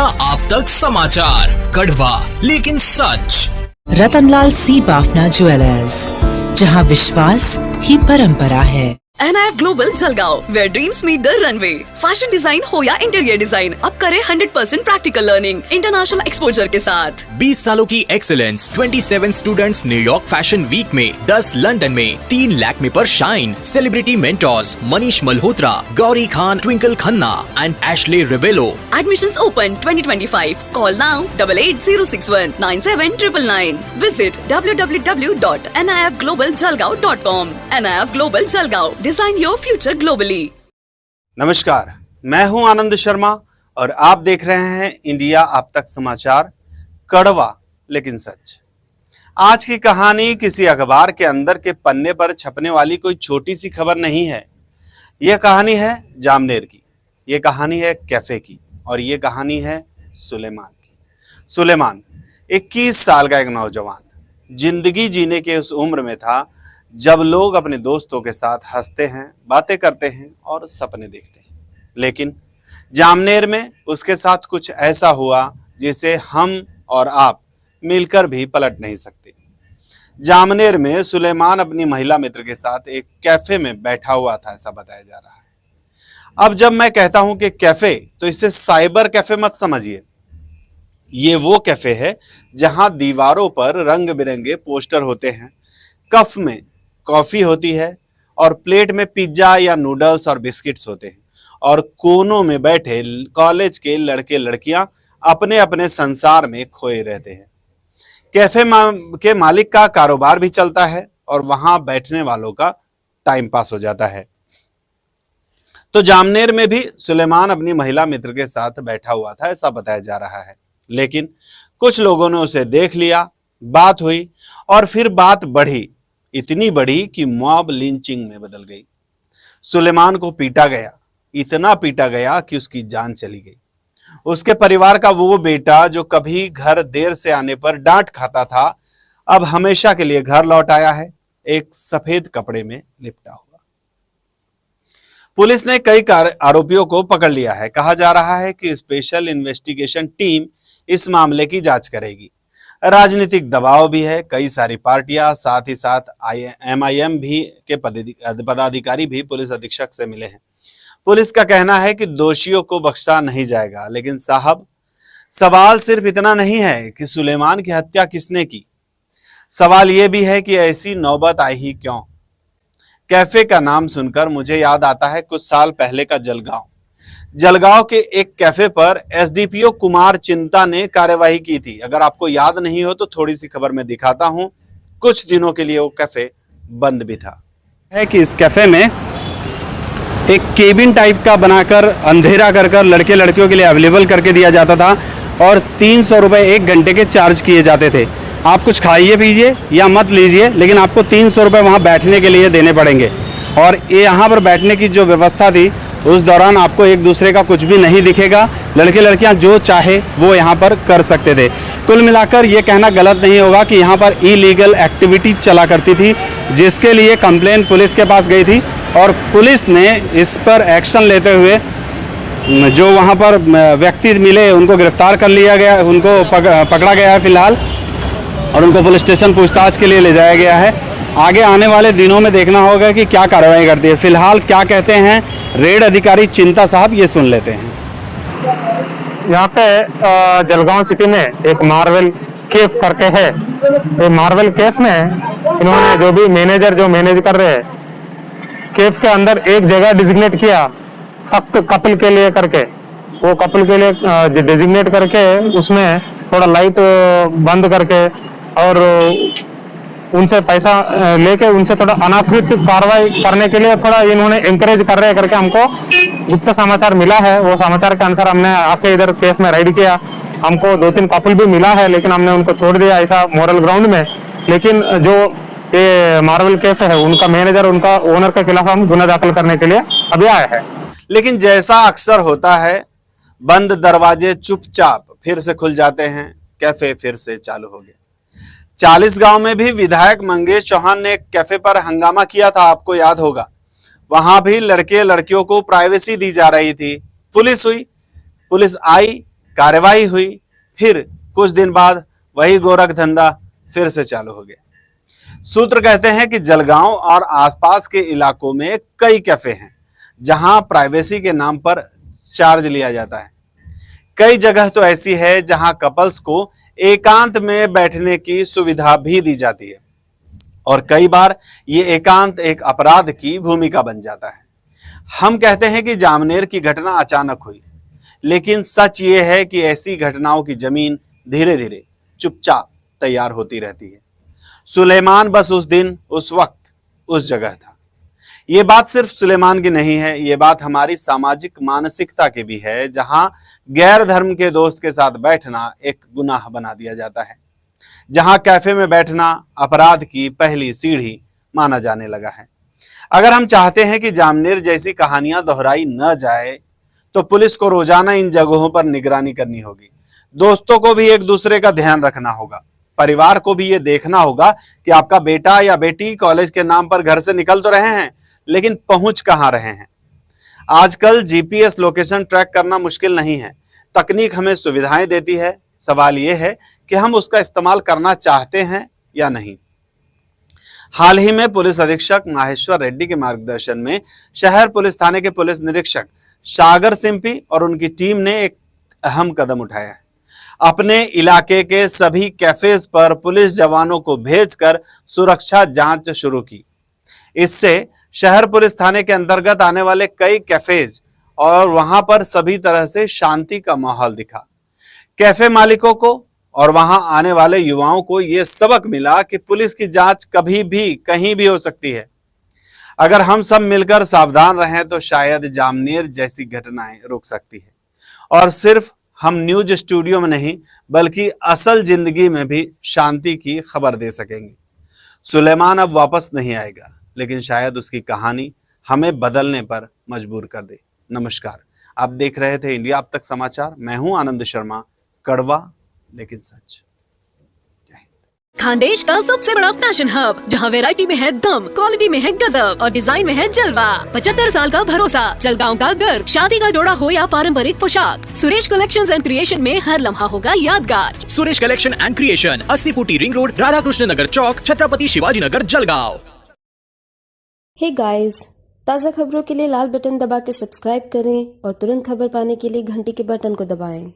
India आप तक समाचार, कड़वा लेकिन सच। रतनलाल सी बाफना ज्वेलर्स, जहां विश्वास ही परंपरा है। NIF Global Jalgaon, where dreams meet the runway। Fashion design हो या इंटीरियर डिजाइन, अब करें 100% प्रैक्टिकल लर्निंग इंटरनेशनल एक्सपोजर के साथ। 20 सालों की excellence, 27 students New York fashion week में, 10 लंदन में, 3 लैक्मे पर shine. Celebrity mentors Manish Malhotra, Gauri Khan, Twinkle Khanna and Ashley Rebello. Admissions open 2025. Call now 8806197999. Visit www.nifglobaljalgaon.com. NIF Global Jalgaon, design your future globally. नमस्कार, मैं हूं आनंद शर्मा और आप देख रहे हैं इंडिया आप तक समाचार, कड़वा लेकिन सच। आज की कहानी किसी अखबार के अंदर के पन्ने पर छपने वाली कोई छोटी सी खबर नहीं है। यह कहानी है जामनेर की, यह कहानी है कैफे की और ये कहानी है सुलेमान की। सुलेमान 21 साल का एक नौजवान, जिंदगी जीने के उस उम्र में था जब लोग अपने दोस्तों के साथ हंसते हैं, बातें करते हैं और सपने देखते हैं। लेकिन जामनेर में उसके साथ कुछ ऐसा हुआ जिसे हम और आप मिलकर भी पलट नहीं सकते। जामनेर में सुलेमान अपनी महिला मित्र के साथ एक कैफे में बैठा हुआ था, ऐसा बताया जा रहा है। अब जब मैं कहता हूं कि कैफे, तो इसे साइबर कैफे मत समझिए। ये वो कैफे है जहां दीवारों पर रंग बिरंगे पोस्टर होते हैं, कप में कॉफी होती है और प्लेट में पिज्जा या नूडल्स और बिस्किट्स होते हैं और कोनों में बैठे कॉलेज के लड़के लड़कियां अपने अपने संसार में खोए रहते हैं। कैफे के मालिक का कारोबार भी चलता है और वहां बैठने वालों का टाइम पास हो जाता है। तो जामनेर में भी सुलेमान अपनी महिला मित्र के साथ बैठा हुआ था, ऐसा बताया जा रहा है। लेकिन कुछ लोगों ने उसे देख लिया, बात हुई और फिर बात बढ़ी, इतनी बढ़ी कि मॉब लिंचिंग में बदल गई। सुलेमान को पीटा गया, इतना पीटा गया कि उसकी जान चली गई। उसके परिवार का वो बेटा जो कभी घर देर से आने पर डांट खाता था, अब हमेशा के लिए घर लौट आया है, एक सफेद कपड़े में लिपटा हुआ। पुलिस ने कई आरोपियों को पकड़ लिया है। कहा जा रहा है कि स्पेशल इन्वेस्टिगेशन टीम इस मामले की जांच करेगी। राजनीतिक दबाव भी है, कई सारी पार्टियां, साथ ही साथ MIM भी के पदाधिकारी भी पुलिस अधीक्षक से मिले हैं। पुलिस का कहना है कि दोषियों को बख्शा नहीं जाएगा। लेकिन साहब, सवाल सिर्फ इतना नहीं है कि सुलेमान की हत्या किसने की, सवाल यह भी है कि ऐसी नौबत आई ही क्यों। कैफे का नाम सुनकर मुझे याद आता है कुछ साल पहले का जलगांव के एक कैफे पर SDPO कुमार चिंता ने कार्यवाही की थी। अगर आपको याद नहीं हो तो थोड़ी सी खबर में दिखाता हूं। कुछ दिनों के लिए वो कैफे बंद भी था। है कि इस कैफे में एक केबिन टाइप का बनाकर अंधेरा कर लड़के लड़कियों के लिए अवेलेबल करके दिया जाता था और 300 रुपये 1 घंटे के चार्ज किए जाते थे। आप कुछ खाइए पीजिए या मत लीजिए, लेकिन आपको 300 रुपये वहाँ बैठने के लिए देने पड़ेंगे। और ये यहाँ पर बैठने की जो व्यवस्था थी, उस दौरान आपको एक दूसरे का कुछ भी नहीं दिखेगा। लड़के लड़कियां जो चाहे वो यहाँ पर कर सकते थे। कुल मिलाकर ये कहना गलत नहीं होगा कि यहाँ पर इलीगल एक्टिविटी चला करती थी, जिसके लिए कंप्लेन पुलिस के पास गई थी और पुलिस ने इस पर एक्शन लेते हुए जो वहाँ पर व्यक्ति मिले उनको गिरफ्तार कर लिया गया, उनको पकड़ा गया है फिलहाल, और उनको पुलिस स्टेशन पूछताछ के लिए ले जाया गया है। आगे आने वाले दिनों में देखना होगा कि क्या कार्रवाई करती है। फिलहाल क्या कहते हैं रेड अधिकारी चिंता साहब, ये सुन लेते हैं। यहाँ पे जलगांव सिटी में एक मार्वल केफ करके है। तो मार्वल केफ में इन्होंने जो भी मैनेजर जो मैनेज कर रहे हैं, केफ के अंदर एक जगह डिजिग्नेट किया फक्त कपल के लिए करके। वो कपल के लिए डिजिग्नेट करके उसमें थोड़ा लाइट बंद करके और उनसे पैसा लेके उनसे थोड़ा अनाकृत कार्रवाई करने के लिए थोड़ा इन्होंने एंकरेज कर रहे करके हमको गुप्त समाचार मिला है। वो समाचार के अनुसार हमने आके इधर केफ में राइड किया। हमको 2-3 कपल भी मिला है, लेकिन हमने उनको छोड़ दिया ऐसा मॉरल ग्राउंड में। लेकिन जो ये मार्वल केफ है, उनका मैनेजर, उनका ओनर के खिलाफ हम गुना दाखिल करने के लिए अभी आए हैं। लेकिन जैसा अक्सर होता है, बंद दरवाजे चुपचाप फिर से खुल जाते हैं। कैफे फिर से चालू हो गया। 40 गांव में भी विधायक मंगेश चौहान ने एक कैफे पर हंगामा किया था, आपको याद होगा। वहां भी लड़के लड़कियों को प्राइवेसी दी जा रही थी। पुलिस हुई, पुलिस आई कार्रवाई हुई, फिर कुछ दिन बाद वही गोरख धंधा फिर से चालू हो गया। सूत्र कहते हैं कि जलगांव और आसपास के इलाकों में कई कैफे हैं जहां प्राइवेसी के नाम पर चार्ज लिया जाता है। कई जगह तो ऐसी है जहां कपल्स को एकांत में बैठने की सुविधा भी दी जाती है और कई बार ये एकांत एक अपराध की भूमिका बन जाता है। हम कहते हैं कि जामनेर की घटना अचानक हुई, लेकिन सच ये है कि ऐसी घटनाओं की जमीन धीरे धीरे चुपचाप तैयार होती रहती है। सुलेमान बस उस दिन उस वक्त उस जगह था। ये बात सिर्फ सुलेमान की नहीं है, ये बात हमारी सामाजिक मानसिकता की भी है, जहां गैर धर्म के दोस्त के साथ बैठना एक गुनाह बना दिया जाता है, जहां कैफे में बैठना अपराध की पहली सीढ़ी माना जाने लगा है। अगर हम चाहते हैं कि जामनेर जैसी कहानियां दोहराई न जाए तो पुलिस को रोजाना इन जगहों पर निगरानी करनी होगी। दोस्तों को भी एक दूसरे का ध्यान रखना होगा। परिवार को भी ये देखना होगा कि आपका बेटा या बेटी कॉलेज के नाम पर घर से निकल तो रहे हैं, लेकिन पहुंच कहां रहे हैं। आजकल जीपीएस लोकेशन ट्रैक करना मुश्किल नहीं है। तकनीक हमें सुविधाएं देती है। सवाल यह है कि हम उसका इस्तेमाल करना चाहते हैं या नहीं। हाल ही में पुलिस अधीक्षक माहेश्वर रेड्डी के मार्गदर्शन में शहर पुलिस थाने के पुलिस निरीक्षक सागर सिंपी और उनकी टीम ने एक अहम कदम उठाया है। अपने इलाके के सभी कैफेज पर पुलिस जवानों को भेजकर सुरक्षा जांच शुरू की। इससे शहर पुलिस थाने के अंतर्गत आने वाले कई कैफेज और वहां पर सभी तरह से शांति का माहौल दिखा। कैफे मालिकों को और वहां आने वाले युवाओं को यह सबक मिला कि पुलिस की जांच कभी भी कहीं भी हो सकती है। अगर हम सब मिलकर सावधान रहें तो शायद जामनेर जैसी घटनाएं रुक सकती है और सिर्फ हम न्यूज स्टूडियो में नहीं बल्कि असल जिंदगी में भी शांति की खबर दे सकेंगे। सुलेमान अब वापस नहीं आएगा, लेकिन शायद उसकी कहानी हमें बदलने पर मजबूर कर दे। नमस्कार, आप देख रहे थे इंडिया अब तक समाचार। मैं हूं आनंद शर्मा। कड़वा लेकिन सच। खानदेश का सबसे बड़ा फैशन हब, जहां वैरायटी में है दम, क्वालिटी में है गजब और डिजाइन में है जलवा। 75 साल का भरोसा, जलगांव का गर्व। शादी का जोड़ा हो या पारंपरिक पोशाक, सुरेश कलेक्शंस एंड क्रिएशन में हर लम्हा होगा यादगार। सुरेश कलेक्शन एंड क्रिएशन, 80 फुटी रिंग रोड, राधा कृष्ण नगर चौक, छत्रपति शिवाजी नगर, जलगांव। हे गाइस, ताज़ा खबरों के लिए लाल बटन दबाकर सब्सक्राइब करें और तुरंत खबर पाने के लिए घंटी के बटन को दबाएं।